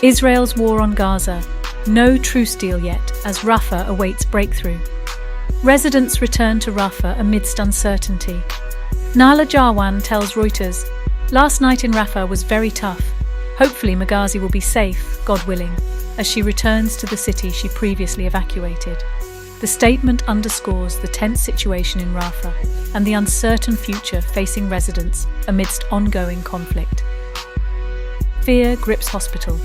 Israel's war on Gaza. No truce deal yet, as Rafah awaits breakthrough. Residents return to Rafah amidst uncertainty. Nala Jarwan tells Reuters, "Last night in Rafah was very tough. Hopefully Magazi will be safe, God willing," as she returns to the city she previously evacuated. The statement underscores the tense situation in Rafah and the uncertain future facing residents amidst ongoing conflict. Fear grips hospital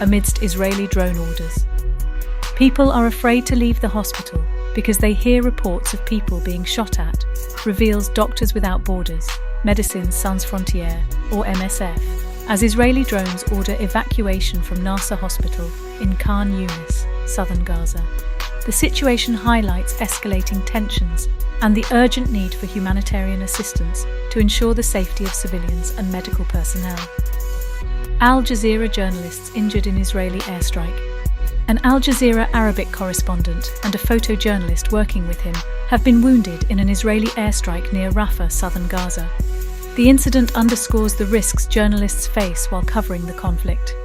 amidst Israeli drone orders. People are afraid to leave the hospital because they hear reports of people being shot at, reveals Doctors Without Borders, Médecins Sans Frontières, or MSF, as Israeli drones order evacuation from Nasser Hospital in Khan Yunis, southern Gaza. The situation highlights escalating tensions and the urgent need for humanitarian assistance to ensure the safety of civilians and medical personnel. Al Jazeera journalists injured in Israeli airstrike. An Al Jazeera Arabic correspondent and a photojournalist working with him have been wounded in an Israeli airstrike near Rafah, southern Gaza. The incident underscores the risks journalists face while covering the conflict.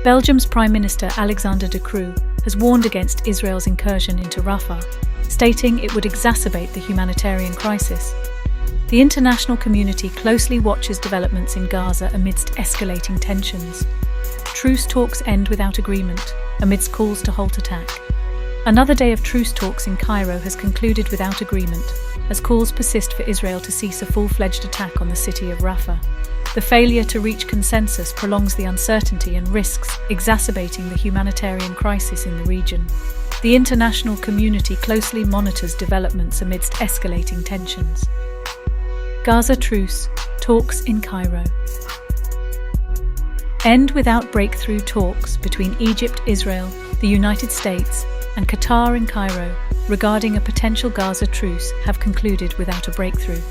Belgium's Prime Minister Alexander De Croo has warned against Israel's incursion into Rafah, stating it would exacerbate the humanitarian crisis. The international community closely watches developments in Gaza amidst escalating tensions. Truce talks end without agreement, amidst calls to halt attack. Another day of truce talks in Cairo has concluded without agreement, as calls persist for Israel to cease a full-fledged attack on the city of Rafah. The failure to reach consensus prolongs the uncertainty and risks exacerbating the humanitarian crisis in the region. The international community closely monitors developments amidst escalating tensions. Gaza truce talks in Cairo. End without breakthrough talks between Egypt, Israel, the United States, and Qatar in Cairo regarding a potential Gaza truce have concluded without a breakthrough.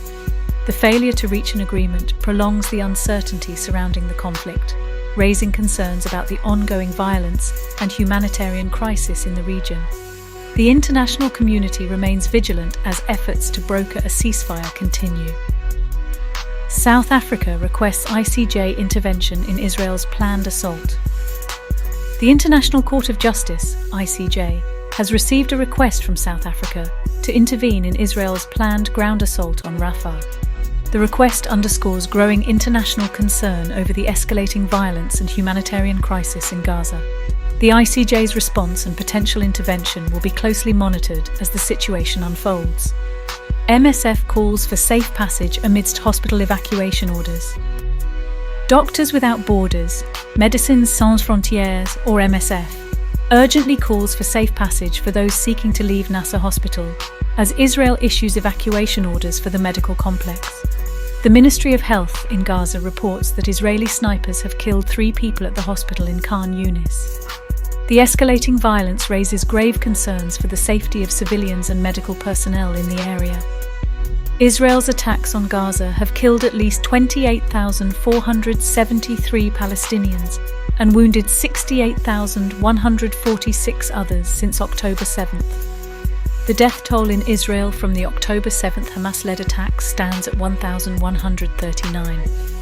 The failure to reach an agreement prolongs the uncertainty surrounding the conflict, raising concerns about the ongoing violence and humanitarian crisis in the region. The international community remains vigilant as efforts to broker a ceasefire continue. South Africa requests ICJ intervention in Israel's planned assault. The International Court of Justice, ICJ, has received a request from South Africa to intervene in Israel's planned ground assault on Rafah. The request underscores growing international concern over the escalating violence and humanitarian crisis in Gaza. The ICJ's response and potential intervention will be closely monitored as the situation unfolds. MSF calls for safe passage amidst hospital evacuation orders. Doctors Without Borders, Médecins Sans Frontières, or MSF, urgently calls for safe passage for those seeking to leave Nasser Hospital, as Israel issues evacuation orders for the medical complex. The Ministry of Health in Gaza reports that Israeli snipers have killed 3 people at the hospital in Khan Yunis. The escalating violence raises grave concerns for the safety of civilians and medical personnel in the area. Israel's attacks on Gaza have killed at least 28,473 Palestinians and wounded 68,146 others since October 7th. The death toll in Israel from the October 7th Hamas-led attacks stands at 1,139.